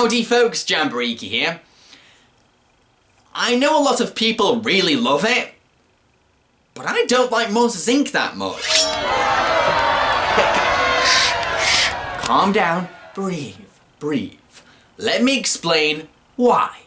Howdy folks, Jambareeqi here. I know a lot of people really love it, but I don't like Monsters Inc. that much. Shh. Calm down, breathe. Let me explain why.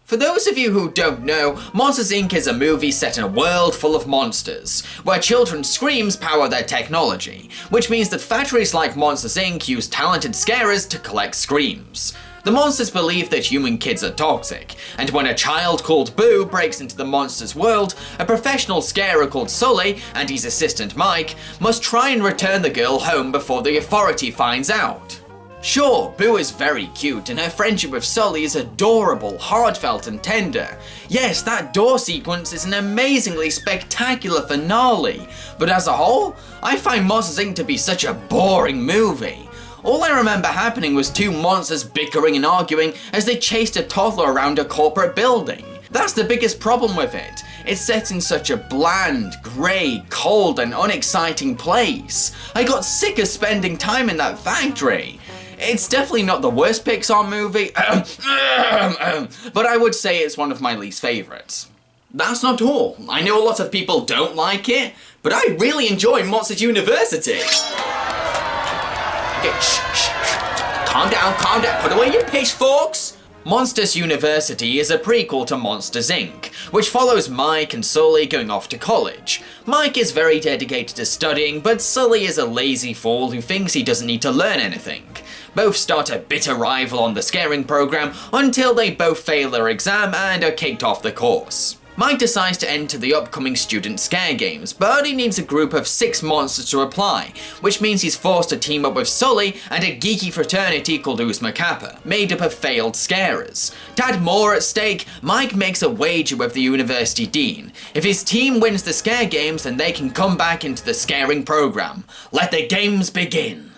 For those of you who don't know, Monsters Inc. is a movie set in a world full of monsters, where children's screams power their technology, which means that factories like Monsters Inc. use talented scarers to collect screams. The monsters believe that human kids are toxic, and when a child called Boo breaks into the monster's world, a professional scarer called Sully and his assistant Mike must try and return the girl home before the authority finds out. Sure, Boo is very cute, and her friendship with Sully is adorable, heartfelt and tender. Yes, that door sequence is an amazingly spectacular finale, but as a whole, I find Monsters Inc. to be such a boring movie. All I remember happening was two monsters bickering and arguing as they chased a toddler around a corporate building. That's the biggest problem with it. It's set in such a bland, grey, cold and unexciting place. I got sick of spending time in that factory. It's definitely not the worst Pixar movie, but I would say it's one of my least favourites. That's not all. I know a lot of people don't like it, but I really enjoy Monsters University. Okay, shh. Calm down, put away your pitchforks. Monsters University is a prequel to Monsters Inc., which follows Mike and Sully going off to college. Mike is very dedicated to studying, but Sully is a lazy fool who thinks he doesn't need to learn anything. Both start a bitter rival on the scaring program until they both fail their exam and are kicked off the course. Mike decides to enter the upcoming student scare games, but he needs a group of 6 monsters to apply, which means he's forced to team up with Sully and a geeky fraternity called Uzma Kappa, made up of failed scarers. To add more at stake, Mike makes a wager with the university dean. If his team wins the scare games, then they can come back into the scaring program. Let the games begin.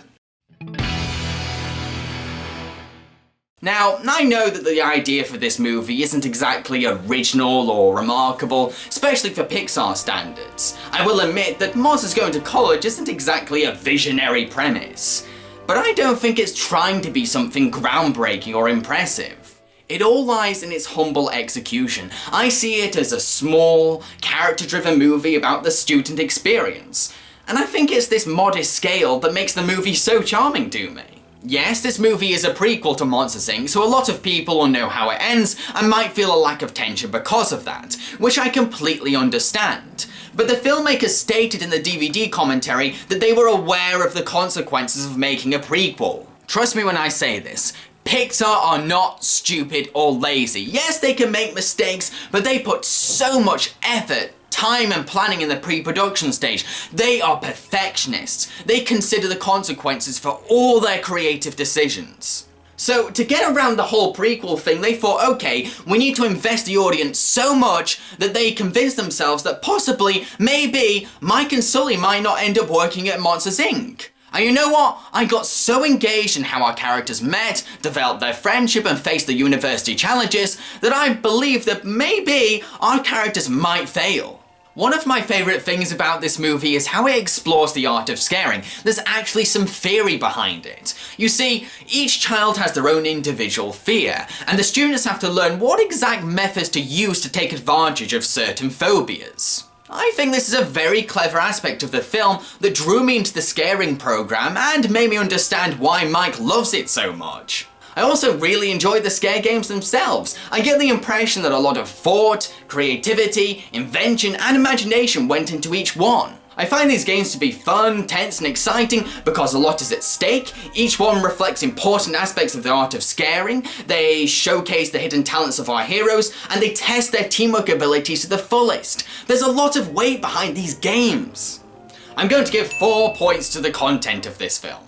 Now, I know that the idea for this movie isn't exactly original or remarkable, especially for Pixar standards. I will admit that monsters going to college isn't exactly a visionary premise, but I don't think it's trying to be something groundbreaking or impressive. It all lies in its humble execution. I see it as a small, character-driven movie about the student experience, and I think it's this modest scale that makes the movie so charming to me. Yes, this movie is a prequel to Monsters Inc., so a lot of people will know how it ends and might feel a lack of tension because of that, which I completely understand. But the filmmakers stated in the DVD commentary that they were aware of the consequences of making a prequel. Trust me when I say this. Pixar are not stupid or lazy. Yes, they can make mistakes, but they put so much effort, time and planning in the pre-production stage. They are perfectionists. They consider the consequences for all their creative decisions. So to get around the whole prequel thing, they thought, okay, we need to invest the audience so much that they convince themselves that possibly, maybe, Mike and Sully might not end up working at Monsters Inc. And you know what? I got so engaged in how our characters met, developed their friendship and faced the university challenges that I believed that maybe our characters might fail. One of my favourite things about this movie is how it explores the art of scaring. There's actually some theory behind it. You see, each child has their own individual fear, and the students have to learn what exact methods to use to take advantage of certain phobias. I think this is a very clever aspect of the film that drew me into the scaring program and made me understand why Mike loves it so much. I also really enjoyed the scare games themselves. I get the impression that a lot of thought, creativity, invention and imagination went into each one. I find these games to be fun, tense and exciting because a lot is at stake. Each one reflects important aspects of the art of scaring, they showcase the hidden talents of our heroes, and they test their teamwork abilities to the fullest. There's a lot of weight behind these games. I'm going to give 4 points to the content of this film.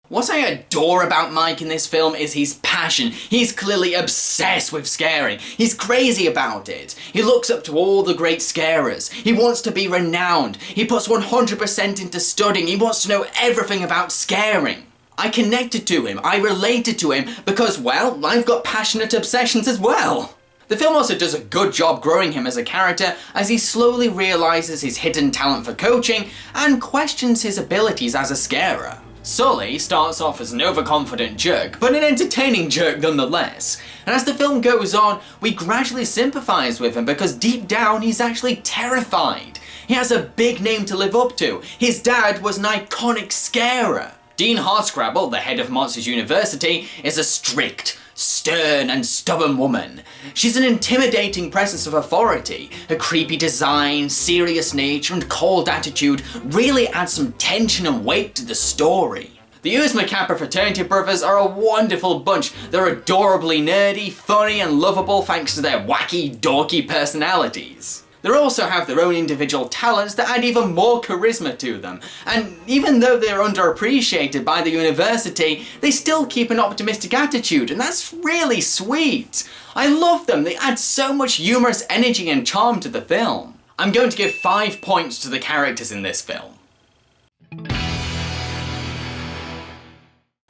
What I adore about Mike in this film is his passion. He's clearly obsessed with scaring. He's crazy about it. He looks up to all the great scarers. He wants to be renowned. He puts 100% into studying. He wants to know everything about scaring. I connected to him. I related to him because, well, I've got passionate obsessions as well. The film also does a good job growing him as a character as he slowly realises his hidden talent for coaching and questions his abilities as a scarer. Sully starts off as an overconfident jerk, but an entertaining jerk nonetheless. And as the film goes on, we gradually sympathise with him because deep down he's actually terrified. He has a big name to live up to. His dad was an iconic scarer. Dean Hardscrabble, the head of Monsters University, is a strict, stern and stubborn woman. She's an intimidating presence of authority. Her creepy design, serious nature and cold attitude really add some tension and weight to the story. The Uzma Kappa fraternity brothers are a wonderful bunch. They're adorably nerdy, funny and lovable thanks to their wacky, dorky personalities. They also have their own individual talents that add even more charisma to them, and even though they're underappreciated by the university, they still keep an optimistic attitude, and that's really sweet. I love them, they add so much humorous energy and charm to the film. I'm going to give 5 points to the characters in this film.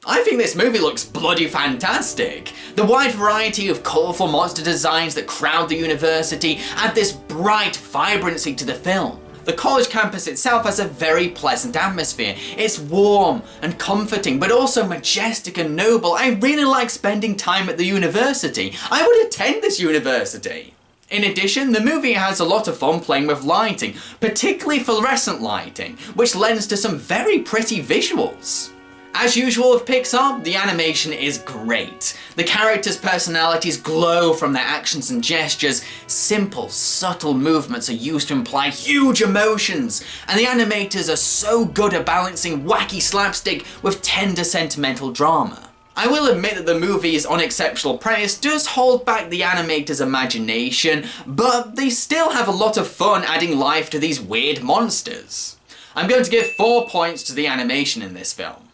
I think this movie looks bloody fantastic. The wide variety of colourful monster designs that crowd the university add this bright vibrancy to the film. The college campus itself has a very pleasant atmosphere. It's warm and comforting, but also majestic and noble. I really like spending time at the university. I would attend this university. In addition, the movie has a lot of fun playing with lighting, particularly fluorescent lighting, which lends to some very pretty visuals. As usual with Pixar, the animation is great. The characters' personalities glow from their actions and gestures. Simple, subtle movements are used to imply huge emotions, and the animators are so good at balancing wacky slapstick with tender sentimental drama. I will admit that the movie's unexceptional premise does hold back the animators' imagination, but they still have a lot of fun adding life to these weird monsters. I'm going to give 4 points to the animation in this film.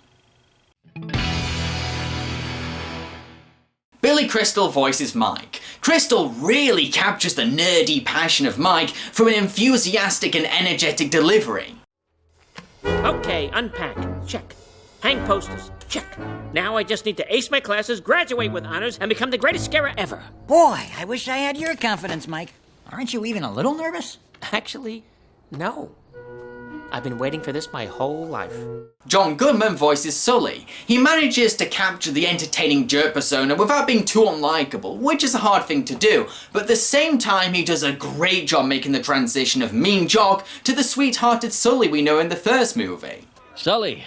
Billy Crystal voices Mike. Crystal really captures the nerdy passion of Mike through an enthusiastic and energetic delivery. Okay, unpack. Check. Hang posters. Check. Now I just need to ace my classes, graduate with honors, and become the greatest scarer ever. Boy, I wish I had your confidence, Mike. Aren't you even a little nervous? Actually, no. I've been waiting for this my whole life. John Goodman voices Sully. He manages to capture the entertaining jerk persona without being too unlikable, which is a hard thing to do, but at the same time he does a great job making the transition of mean jock to the sweet-hearted Sully we know in the first movie. Sully,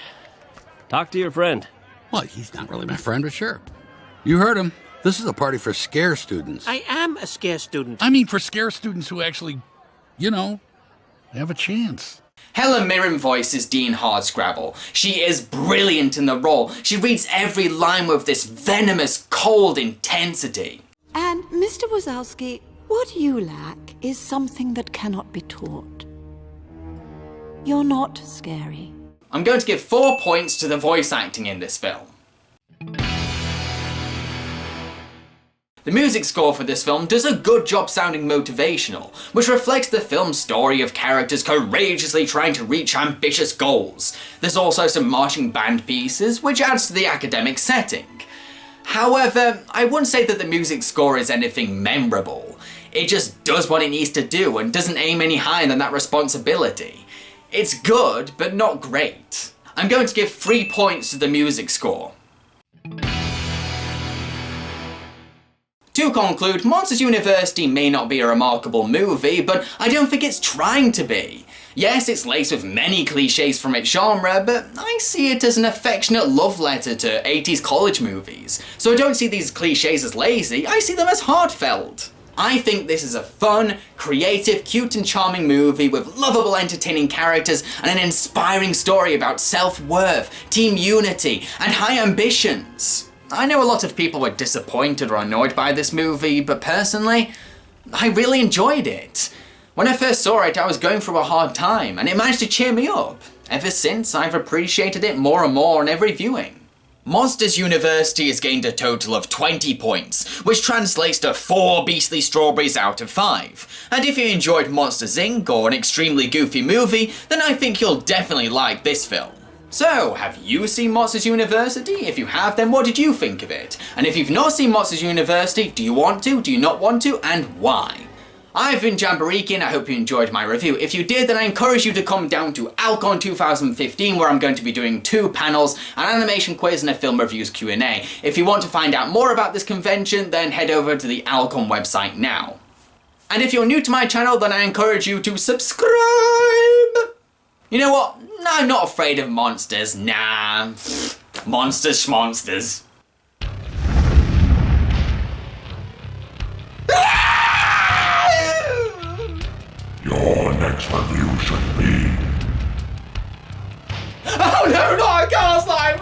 talk to your friend. Well, he's not really my friend, but sure. You heard him. This is a party for scare students. I am a scare student. I mean for scare students who actually, have a chance. Helen Mirren voices Dean Hardscrabble. She is brilliant in the role. She reads every line with this venomous, cold intensity. And Mr. Wazowski, what you lack is something that cannot be taught. You're not scary. I'm going to give 4 points to the voice acting in this film. The music score for this film does a good job sounding motivational, which reflects the film's story of characters courageously trying to reach ambitious goals. There's also some marching band pieces, which adds to the academic setting. However, I wouldn't say that the music score is anything memorable. It just does what it needs to do and doesn't aim any higher than that responsibility. It's good, but not great. I'm going to give 3 points to the music score. To conclude, Monsters University may not be a remarkable movie, but I don't think it's trying to be. Yes, it's laced with many cliches from its genre, but I see it as an affectionate love letter to 80s college movies. So I don't see these cliches as lazy, I see them as heartfelt. I think this is a fun, creative, cute and charming movie with lovable, entertaining characters and an inspiring story about self-worth, team unity, and high ambitions. I know a lot of people were disappointed or annoyed by this movie, but personally, I really enjoyed it. When I first saw it, I was going through a hard time, and it managed to cheer me up. Ever since, I've appreciated it more and more on every viewing. Monsters University has gained a total of 20 points, which translates to 4 beastly strawberries out of 5. And if you enjoyed Monsters Inc. or an extremely goofy movie, then I think you'll definitely like this film. So, have you seen Monsters University? If you have, then what did you think of it? And if you've not seen Monsters University, do you want to, do you not want to, and why? I've been Jambareeqi and I hope you enjoyed my review. If you did, then I encourage you to come down to Alcon 2015 where I'm going to be doing 2 panels, an animation quiz and a film reviews Q&A. If you want to find out more about this convention, then head over to the Alcon website now. And if you're new to my channel, then I encourage you to subscribe! You know what? I'm not afraid of monsters, nah. Monsters schmonsters. Your next review should be... Oh no, not a cast like